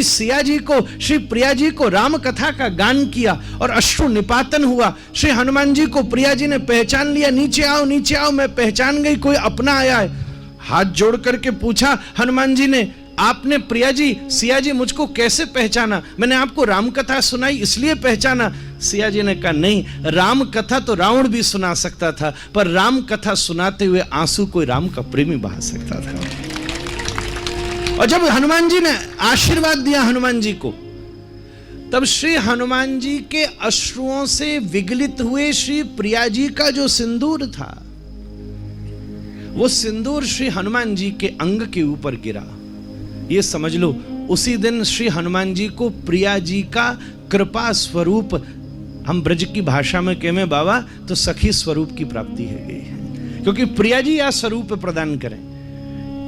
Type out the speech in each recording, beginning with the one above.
श्री सिया जी को, श्री प्रिया जी को राम कथा का गान किया और अश्रु निपातन हुआ। श्री हनुमान जी को प्रिया जी ने पहचान लिया, नीचे आओ, मैं पहचान गई, कोई अपना आया है। हाथ जोड़ करके पूछा हनुमान जी ने, आपने प्रिया जी, सिया जी मुझको कैसे पहचाना? मैंने आपको राम कथा सुनाई इसलिए पहचाना। सिया जी ने कहा नहीं, राम कथा तो रावण भी सुना सकता था, पर राम कथा सुनाते हुए आंसू कोई राम का प्रेमी बहा सकता था। और जब हनुमान जी ने आशीर्वाद दिया हनुमान जी को, तब श्री हनुमान जी के अश्रुओं से विगलित हुए श्री प्रिया जी का जो सिंदूर था, वो सिंदूर श्री हनुमान जी के अंग के ऊपर गिरा। ये समझ लो, उसी दिन श्री हनुमान जी को प्रिया जी का कृपा स्वरूप, हम ब्रज की भाषा में कहें बाबा, तो सखी स्वरूप की प्राप्ति है गई है। क्योंकि प्रिया जी यह स्वरूप प्रदान करें,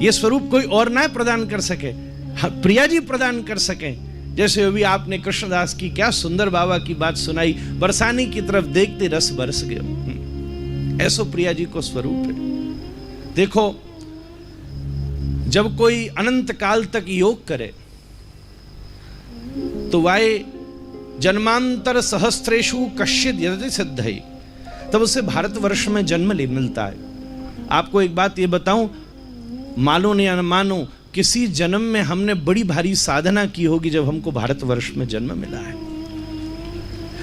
ये स्वरूप कोई और ना प्रदान कर सके, प्रिया जी प्रदान कर सके। जैसे अभी आपने कृष्णदास की क्या सुंदर बाबा की बात सुनाई, बरसाने की तरफ देखते रस बरस गए, ऐसो प्रिया जी को स्वरूप है। देखो, जब कोई अनंत काल तक योग करे तो वाय जन्मांतर सहस्त्रेषु कश्चित् यदि सिद्धि, तब उसे भारतवर्ष में जन्म ले मिलता है। आपको एक बात ये बताऊं, मानो या न मानो, किसी जन्म में हमने बड़ी भारी साधना की होगी जब हमको भारतवर्ष में जन्म मिला है।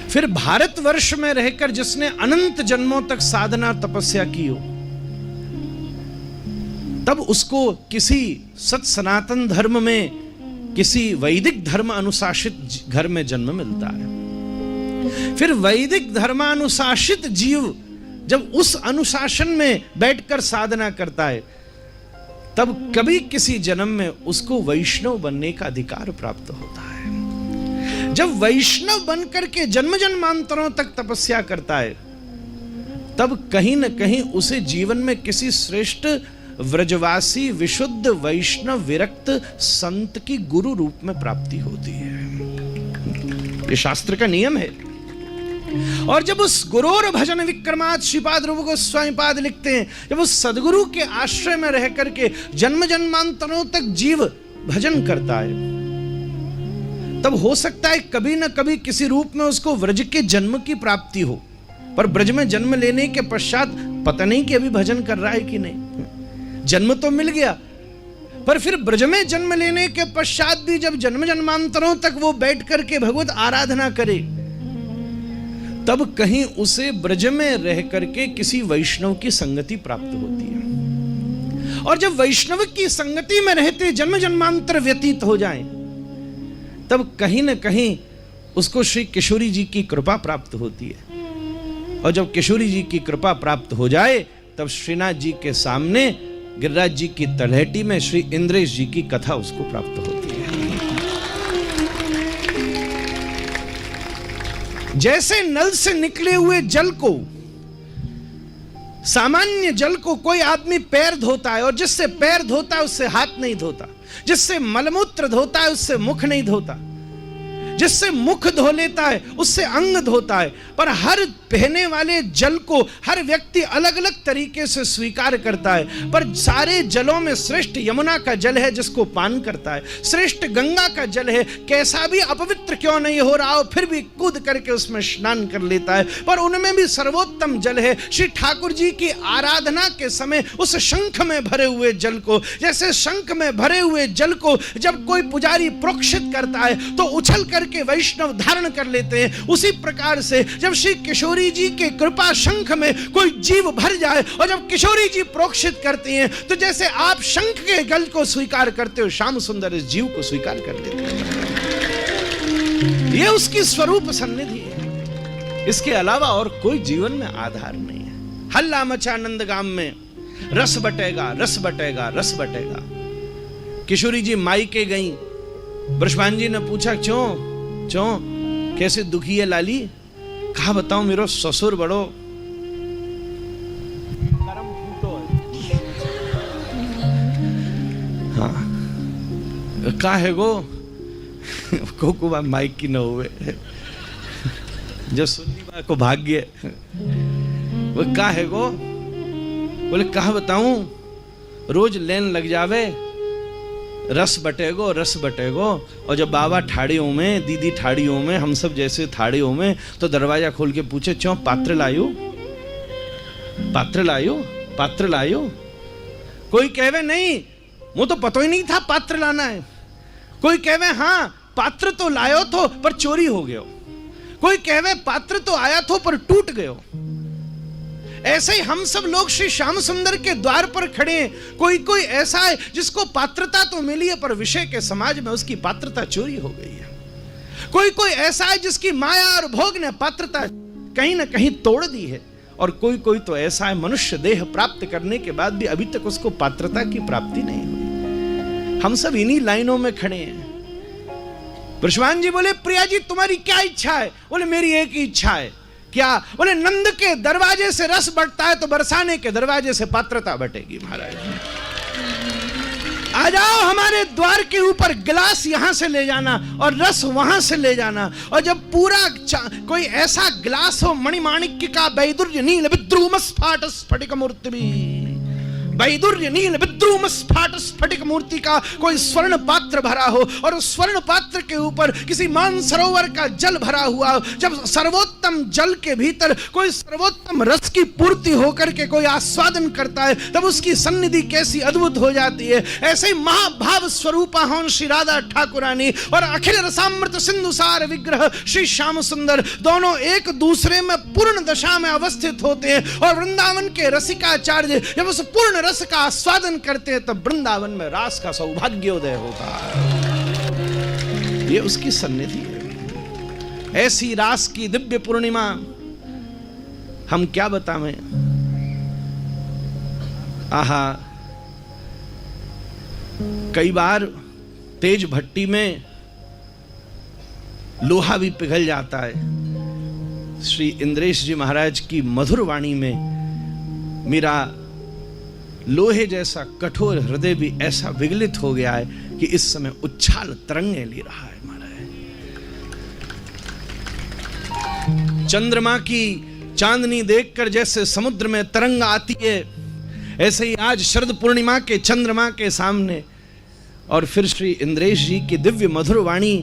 फिर भारतवर्ष में रहकर जिसने अनंत जन्मों तक साधना तपस्या की हो, तब उसको किसी सत सनातन धर्म में, किसी वैदिक धर्म अनुशासित घर में जन्म मिलता है। फिर वैदिक धर्मानुशासित जीव जब उस अनुशासन में बैठकर साधना करता है, तब कभी किसी जन्म में उसको वैष्णव बनने का अधिकार प्राप्त होता है। जब वैष्णव बनकर के जन्म जन्मांतरों तक तपस्या करता है, तब कहीं न कहीं उसे जीवन में किसी श्रेष्ठ व्रजवासी विशुद्ध वैष्णव विरक्त संत की गुरु रूप में प्राप्ति होती है। ये शास्त्र का नियम है। और जब उस गुरोर भजन विक्रमात् श्रीपाद रूप गोस्वामी पाद लिखते हैं, जब उस सदगुरु के आश्रय में रह करके जन्म जन्मांतरों तक जीव भजन करता है, तब हो सकता है कभी न कभी किसी रूप में उसको व्रज के जन्म की प्राप्ति हो, पर ब्रज में जन्म लेने के पश्चात पता नहीं कि अभी भजन कर रहा है कि नहीं। जन्म तो मिल गया, पर फिर ब्रज में जन्म लेने के पश्चात भी जब जन्म जन्मांतरों तक वो बैठ करके भगवत आराधना करे, तब कहीं उसे ब्रज में रह करके किसी वैष्णव की संगति प्राप्त होती है। और जब वैष्णव की संगति में रहते जन्म जन्मांतर व्यतीत हो जाएं, तब कहीं न कहीं उसको श्री किशोरी जी की कृपा प्राप्त होती है। और जब किशोरी जी की कृपा प्राप्त हो जाए, तब श्रीनाथ जी के सामने गिरिराज जी की तलहटी में श्री इंद्रेश जी की कथा उसको प्राप्त होती है। जैसे नल से निकले हुए जल को, सामान्य जल को कोई आदमी पैर धोता है, और जिससे पैर धोता है उससे हाथ नहीं धोता, जिससे मलमूत्र धोता है उससे मुख नहीं धोता, जिससे मुख धो लेता है उससे अंग धोता है। पर हर बहने वाले जल को हर व्यक्ति अलग अलग तरीके से स्वीकार करता है, पर सारे जलों में श्रेष्ठ यमुना का जल है जिसको पान करता है, श्रेष्ठ गंगा का जल है, कैसा भी अपवित्र क्यों नहीं हो रहा हो फिर भी कूद करके उसमें स्नान कर लेता है। पर उनमें भी सर्वोत्तम जल है श्री ठाकुर जी की आराधना के समय उस शंख में भरे हुए जल को, जैसे शंख में भरे हुए जल को जब कोई पुजारी प्रोक्षित करता है तो उछल करके वैष्णव धारण कर लेते हैं, उसी प्रकार से जब श्री किशोरी जी के कृपा शंख में कोई जीव भर जाए और जब किशोरी जी प्रोक्षित करती हैं, तो जैसे आप शंख के गल को स्वीकार करते हो, श्याम सुंदर इस जीव को स्वीकार कर लेते हैं। ये उसकी स्वरूप सन्निधि है, इसके अलावा और कोई जीवन में आधार नहीं है। हल्ला मचा नंदगाम में, रस बटेगा रस बटेगा रस बटेगा। किशोरी जी मायके गई, ब्रजभान जी ने पूछा क्यों कैसे दुखी है लाली? कहा बताऊं, मेरो ससुर बड़ो करम फूटो है। हाँ का है गो को माइक की न हुए जो सुननी बा को भाग्य वो का है गो। बोले कहा बताऊं, रोज लेन लग जावे, रस बटेगो रस बटेगो। और जब बाबा ठाड़ियों में, दीदी ठाड़ियों में, हम सब जैसे ठाड़ियों में, तो दरवाजा खोल के पूछे, क्यों पात्र लायो, पात्र लायो, पात्र लायो। कोई कहवे नहीं, वो तो पता ही नहीं था पात्र लाना है। कोई कहवे हाँ पात्र तो लायो थो पर चोरी हो गयो। कोई कहवे पात्र तो आया थो पर टूट गयो। ऐसे ही हम सब लोग श्री श्याम सुंदर के द्वार पर खड़े हैं। कोई कोई ऐसा है जिसको पात्रता तो मिली है पर विषय के समाज में उसकी पात्रता चोरी हो गई है। कोई कोई ऐसा है जिसकी माया और भोग ने पात्रता कहीं ना कहीं तोड़ दी है। और कोई कोई तो ऐसा है मनुष्य देह प्राप्त करने के बाद भी अभी तक उसको पात्रता की प्राप्ति नहीं हुई। हम सब इन्हीं लाइनों में खड़े हैं। ब्रजवान जी बोले, प्रिया जी तुम्हारी क्या इच्छा है? बोले मेरी एक ही इच्छा है। क्या? बोले नंद के दरवाजे से रस बटता है तो बरसाने के दरवाजे से पात्रता बटेगी। महाराज आ जाओ, हमारे द्वार के ऊपर गिलास यहां से ले जाना और रस वहां से ले जाना। और जब पूरा कोई ऐसा गिलास हो, मणिमाणिक्य का वैदुर्य नील विद्रुम स्फाट स्फटिक मूर्ति भी, वैदुर्य नील विद्रुम स्फाट स्फटिक मूर्ति का कोई स्वर्ण पात्र भरा हो और उस स्वर्ण पात्र के ऊपर किसी मानसरोवर का जल भरा हुआ हो। जब सर्वोत्तम जल के भीतर कोई सर्वोत्तम रस की पूर्ति होकर के कोई आस्वादन करता है, तब उसकी सन्निधि कैसी अद्भुत हो जाती है। ऐसे ही महाभाव स्वरूपा हों श्री राधा ठाकुरानी और अखिल रसामृत सिंधुसार विग्रह श्री श्याम सुंदर, दोनों एक दूसरे में पूर्ण दशा में अवस्थित होते हैं। और वृंदावन के रसिकाचार्य जब उस पूर्ण रस का आस्वादन करते हैं तब वृंदावन में रास का सौभाग्योदय होता है। ये उसकी सन्निधि है। ऐसी रास की दिव्य पूर्णिमा हम क्या बतावें। आहा, कई बार तेज भट्टी में लोहा भी पिघल जाता है। श्री इंद्रेश जी महाराज की मधुर वाणी में मेरा लोहे जैसा कठोर हृदय भी ऐसा विगलित हो गया है कि इस समय उच्छाल तरंगे ले रहा है। महाराज चंद्रमा की चांदनी देखकर जैसे समुद्र में तरंग आती है, ऐसे ही आज शरद पूर्णिमा के चंद्रमा के सामने और फिर श्री इंद्रेश जी की दिव्य मधुर वाणी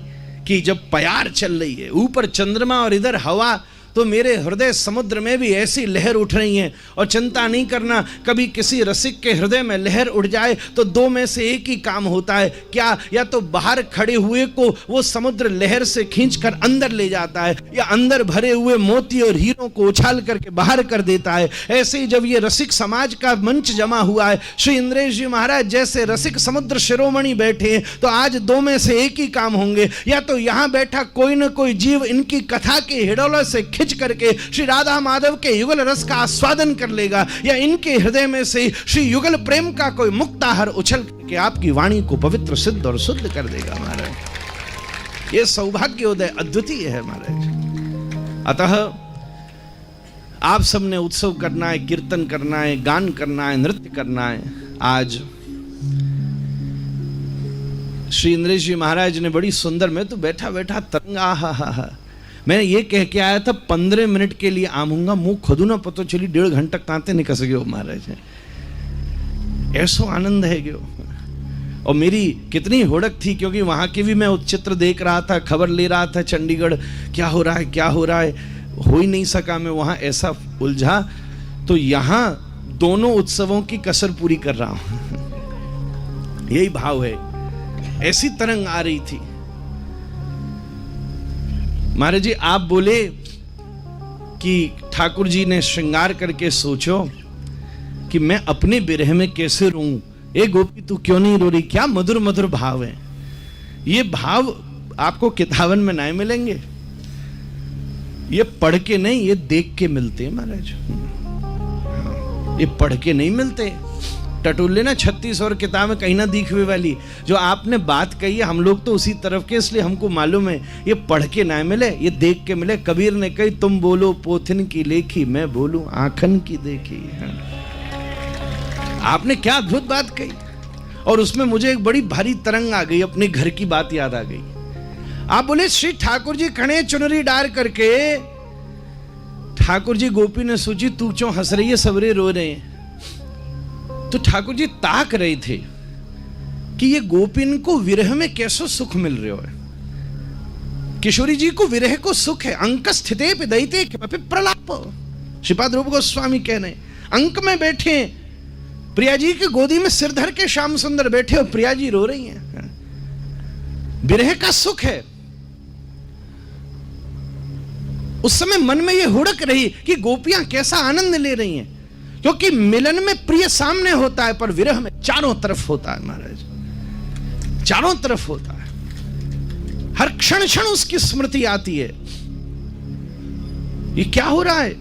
की जब प्यार चल रही है, ऊपर चंद्रमा और इधर हवा, तो मेरे हृदय समुद्र में भी ऐसी लहर उठ रही है। और चिंता नहीं करना, कभी किसी रसिक के हृदय में लहर उठ जाए तो दो में से एक ही काम होता है। क्या? या तो बाहर खड़े हुए को वो समुद्र लहर से खींचकर अंदर ले जाता है, या अंदर भरे हुए मोती और हीरों को उछाल करके बाहर कर देता है। ऐसे ही जब ये रसिक समाज का मंच जमा हुआ है, श्री इंद्रेश जी महाराज जैसे रसिक समुद्र शिरोमणि बैठे हैं, तो आज दो में से एक ही काम होंगे। या तो यहां बैठा कोई ना कोई जीव इनकी कथा के हिडोले से खिंच करके श्री राधा माधव के युगल रस का आस्वादन कर लेगा, या इनके हृदय में से श्री युगल प्रेम का कोई मुक्ताहर उछल के आपकी वाणी को पवित्र सिद्ध और शुद्ध कर देगा। महाराज ये सौभाग्योदय अद्वितीय है। महाराज अतः आप सबने उत्सव करना है, कीर्तन करना है, गान करना है, नृत्य करना है। आज श्री इंद्रेश जी महाराज ने बड़ी सुंदर, मैं तो बैठा बैठा तरंग, आहा, मैंने ये कह के आया था 15 मिनट के लिए आऊंगा, मुंह खुद ना पता चली 1.5 घंटा कांते निकस गयो। महाराज ऐसो आनंद है गयो। और मेरी कितनी होड़क थी, क्योंकि वहां के भी मैं चित्र देख रहा था, खबर ले रहा था चंडीगढ़, क्या हो रहा है क्या हो रहा है, हो ही नहीं सका मैं वहां, ऐसा उलझा। तो यहां दोनों उत्सवों की कसर पूरी कर रहा हूं। यही भाव है। ऐसी तरंग आ रही थी। महाराज जी आप बोले कि ठाकुर जी ने श्रृंगार करके सोचो कि मैं अपने विरह में कैसे रोऊं। ए गोपी तू क्यों नहीं रो रही। क्या मधुर मधुर भाव है। ये भाव आपको किताबन में नहीं मिलेंगे, ये पढ़ के नहीं, ये देख के मिलते हैं। महाराज ये पढ़ के नहीं मिलते। टटुल्ले ना 36 और किताब में कहीं ना दिखवे वाली जो आपने बात कही है, हम लोग तो उसी तरफ के, इसलिए हमको मालूम है। ये पढ़ के ना मिले, ये देख के मिले। कबीर ने कही तुम बोलो पोथिन की लेखी, मैं बोलूं आंखन की देखी। आपने क्या अद्भुत बात कही। और उसमें मुझे एक बड़ी भारी तरंग आ गई, अपने घर की बात याद आ गई। आप बोले श्री ठाकुर जी खड़े चुनरी डाल करके, ठाकुर जी गोपी ने सोची तू क्यों हंस रही है, सबरे रो रहे हैं। तो ठाकुर जी ताक रहे थे कि ये गोपिन को विरह में कैसे सुख मिल रहे हो। किशोरी जी को विरह को सुख है। अंक स्थिते पे दैते किमपि प्रलाप। श्रीपाद रूप गोस्वामी कह रहे अंक में बैठे प्रिया जी की गोदी में सिर धर के श्याम सुंदर बैठे और प्रिया जी रो रही हैं। विरह का सुख है। उस समय मन में यह हुड़क रही कि गोपियां कैसा आनंद ले रही हैं, क्योंकि मिलन में प्रिय सामने होता है पर विरह में चारों तरफ होता है महाराज, चारों तरफ होता है। हर क्षण क्षण उसकी स्मृति आती है। ये क्या हो रहा है।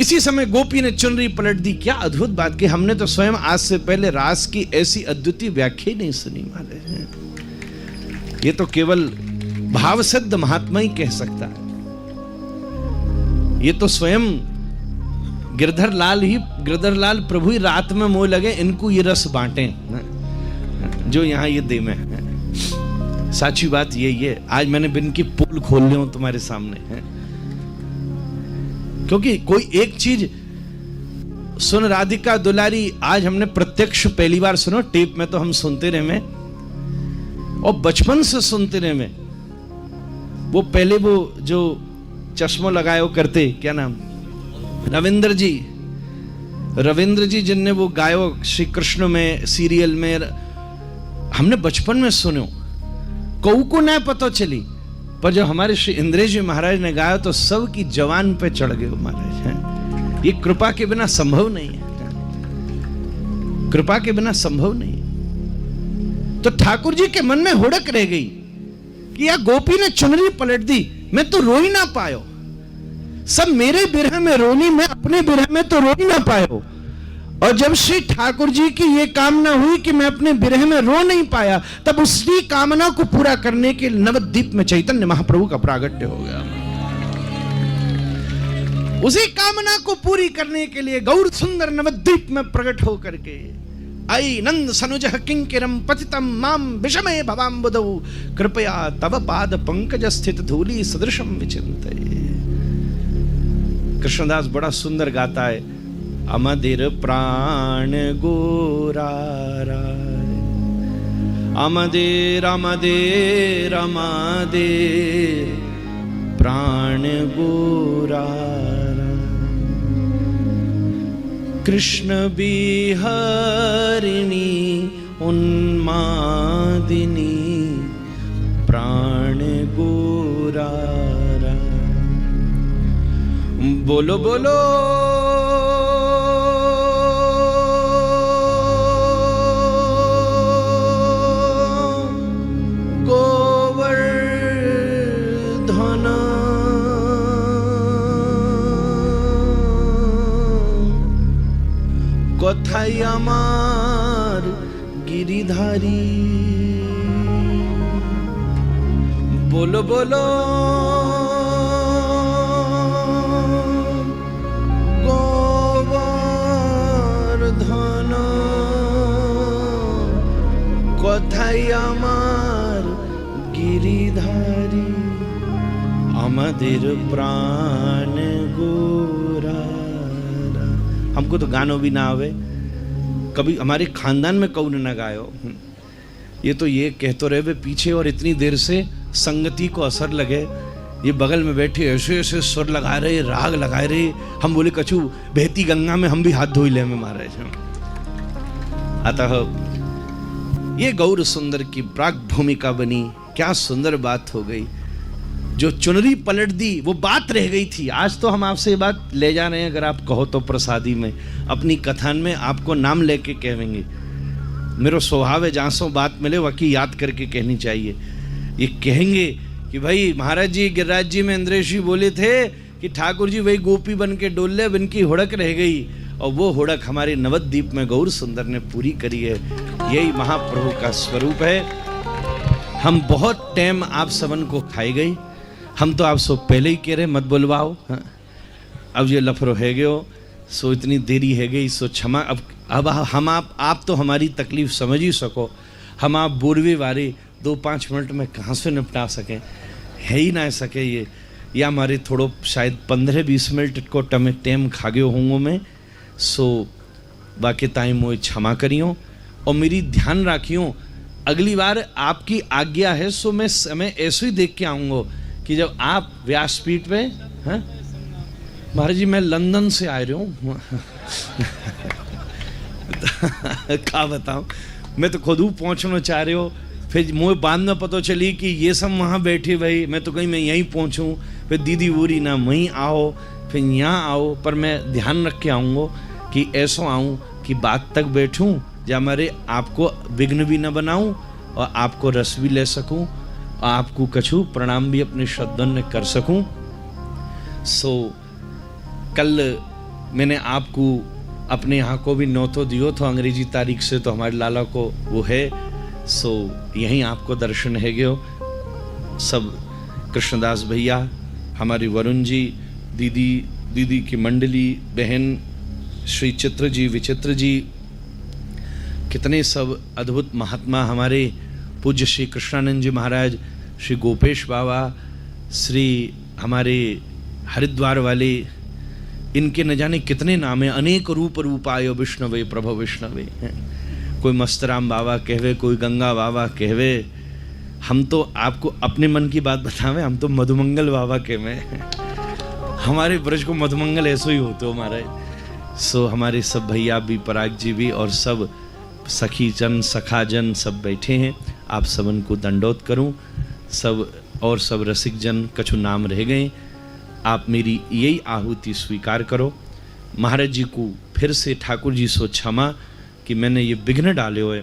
इसी समय गोपी ने चुनरी पलट दी। क्या अद्भुत बात की। हमने तो स्वयं आज से पहले रास की ऐसी अद्वितीय व्याख्या नहीं सुनी महाराज। ये तो केवल भाव सिद्ध महात्मा ही कह सकता है। ये तो स्वयं गिरधर लाल प्रभु ही रात में मोह लगे इनको ये रस बांटे जो यहां ये दे में है। साची बात यही है। आज मैंने बिन की पोल खोल ली हूं तुम्हारे सामने है, क्योंकि कोई एक चीज सुन राधिका दुलारी आज हमने प्रत्यक्ष पहली बार सुनो। टेप में तो हम सुनते रहे में और बचपन से सुनते रहे में। वो पहले वो जो चश्मो लगाए करते, क्या नाम, रविंद्र जी जिनने वो गायो श्री कृष्ण में सीरियल में, हमने बचपन में सुनो। कऊ को ना पता चली, पर जब हमारे श्री इंद्रेश जी महाराज ने गाया तो सब की जवान पे चढ़ गए महाराज है। ये कृपा के बिना संभव नहीं है, कृपा के बिना संभव नहीं है। तो ठाकुर जी के मन में हुड़क रह गई कि यार गोपी ने चुनरी पलट दी, मैं तो रो ही ना पायो। सब मेरे बिरह में रोनी, मैं अपने बिरह में तो रो ही ना पायो। और जब श्री ठाकुर जी की ये कामना हुई कि मैं अपने बिरह में रो नहीं पाया, तब उसी कामना को पूरा करने के नवद्वीप में चैतन्य महाप्रभु का प्रागट्य हो गया। उसी कामना को पूरी करने के लिए गौर सुंदर नवद्वीप में प्रकट होकर के आई नंद सनुजः किंकिरम पतितम माम विषमे भवाम्बुदौ कृपया तव पाद पंकज स्थित धूली सदृशम विचिंते। कृष्णदास बड़ा सुंदर गाता है। अमदिर प्राण गोरारा, अमदेर अमदेर अमदेर प्राण गोरारा। कृष्ण बिहरिणी उन्मादिनी प्राण गोरारा। बोलो बोलो কথাই আমার গিরিধারী। बोलो बोलो গোবর্ধন কথাই আমার গিরিধারী। আমাদের प्राण गोरा। हमको तो गानो भी ना आवे, कभी हमारे खानदान में कौन ना गायो। ये तो ये कह तो रहे वे पीछे और इतनी देर से संगति को असर लगे। ये बगल में बैठे ऐसे ऐसे स्वर लगा रहे, राग लगा रहे। हम बोले कछु बहती गंगा में हम भी हाथ धोई ले में मारे। अतः ये गौर सुंदर की प्राग भूमिका बनी। क्या सुंदर बात हो गई। जो चुनरी पलट दी वो बात रह गई थी। आज तो हम आपसे ये बात ले जा रहे हैं, अगर आप कहो तो प्रसादी में अपनी कथान में आपको नाम लेके कहेंगे। मेरा स्वभाव है जहाँ सो बात मिले वकी याद करके कहनी चाहिए। ये कहेंगे कि भाई महाराज जी गिरिराज जी में इंद्रेश जी बोले थे कि ठाकुर जी वही गोपी बन के डोले, बन की हुड़क रह गई, और वो हुड़क हमारे नवद्वीप में गौर सुंदर ने पूरी करी है। यही महाप्रभु का स्वरूप है। हम बहुत टाइम आप सबन को खाई गई। हम तो आप सो पहले ही कह रहे मत बोलवाओ। हाँ? अब ये लफड़ो है गयो, सो इतनी देरी है गई, सो क्षमा। अब हम आप तो हमारी तकलीफ समझ ही सको। हम आप बोरवे वाले 2-5 मिनट में कहाँ से निपटा सकें, है ही ना सके ये। या हमारे थोड़ो शायद 15-20 मिनट को टाइम खा गयो होंगे मैं। सो बाकी ताई मोए क्षमा करियो और मेरी ध्यान रखियो, अगली बार आपकी आज्ञा है सो मैं समय ऐसे ही देख के आऊँगा कि जब आप व्यासपीठ पे, हाँ महाराज जी मैं लंदन से आ रहा हूँ क्या बताऊँ, मैं तो खुद पहुँचना चाह रहे हो, फिर मुझे बाद में पता चली कि ये सब वहाँ बैठे भाई, मैं तो कहीं मैं यहीं पहुँचूँ, फिर दीदी बोली ना वहीं आओ फिर यहाँ आओ, पर मैं ध्यान रख के आऊँगा कि ऐसा आऊँ कि बात तक बैठूँ जहाँ हमारे आपको विघ्न भी न बनाऊँ और आपको रस भी ले सकूँ और आपको कछु प्रणाम भी अपने श्रद्धन कर सकूँ। सो कल मैंने आपको अपने यहाँ को भी न्योतो दियो तो अंग्रेजी तारीख से तो हमारे लाला को वो है, सो यहीं आपको दर्शन है गयो। सब कृष्णदास भैया, हमारी वरुण जी, दीदी की मंडली, बहन श्री चित्र जी, विचित्र जी, कितने सब अद्भुत महात्मा, हमारे पूज्य श्री कृष्णानंद जी महाराज, श्री गोपेश बाबा, श्री हमारे हरिद्वार वाले, इनके न जाने कितने नाम हैं, अनेक रूप आयो विष्णवे प्रभु विष्णवे, कोई मस्तराम बाबा कहवे, कोई गंगा बाबा कहवे, हम तो आपको अपने मन की बात बतावे, हम तो मधुमंगल बाबा कहवे, हमारे ब्रज को मधुमंगल ऐसे ही होते हो महाराज। सो हमारे सब भैया भी, पराग जी भी और सब सखी जन सखा जन सब बैठे हैं, आप सबन को दंडोत करूं, सब और सब रसिक जन कछु नाम रह गए, आप मेरी यही आहुति स्वीकार करो। महाराज जी को फिर से ठाकुर जी सो क्षमा कि मैंने ये विघ्न डाले हुए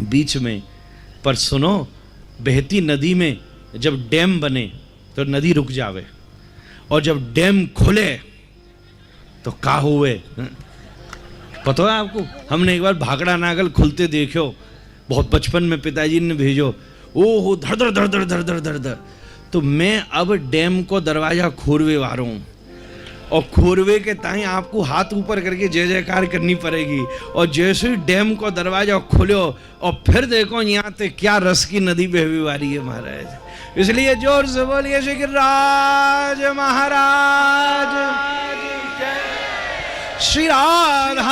बीच में, पर सुनो बहती नदी में जब डैम बने तो नदी रुक जावे और जब डैम खुले तो का हुए, पता है आपको, हमने एक बार भाखड़ा नागल खुलते देखो, बहुत बचपन में पिताजी ने भेजो, ओहो धड़ धड़ धड़ धड़ धड़ धड़ धड़ धड़, तो मैं अब डैम को दरवाजा खोरवे वाला हूँ और खोरवे के ताई आपको हाथ ऊपर करके जय जयकार करनी पड़ेगी, और जैसे ही डैम को दरवाजा खोलो और फिर देखो यहाँ पे क्या रस की नदी बहवी वाली है महाराज। इसलिए जोर से बोलिए श्री गिरिराज महाराज, श्री राधा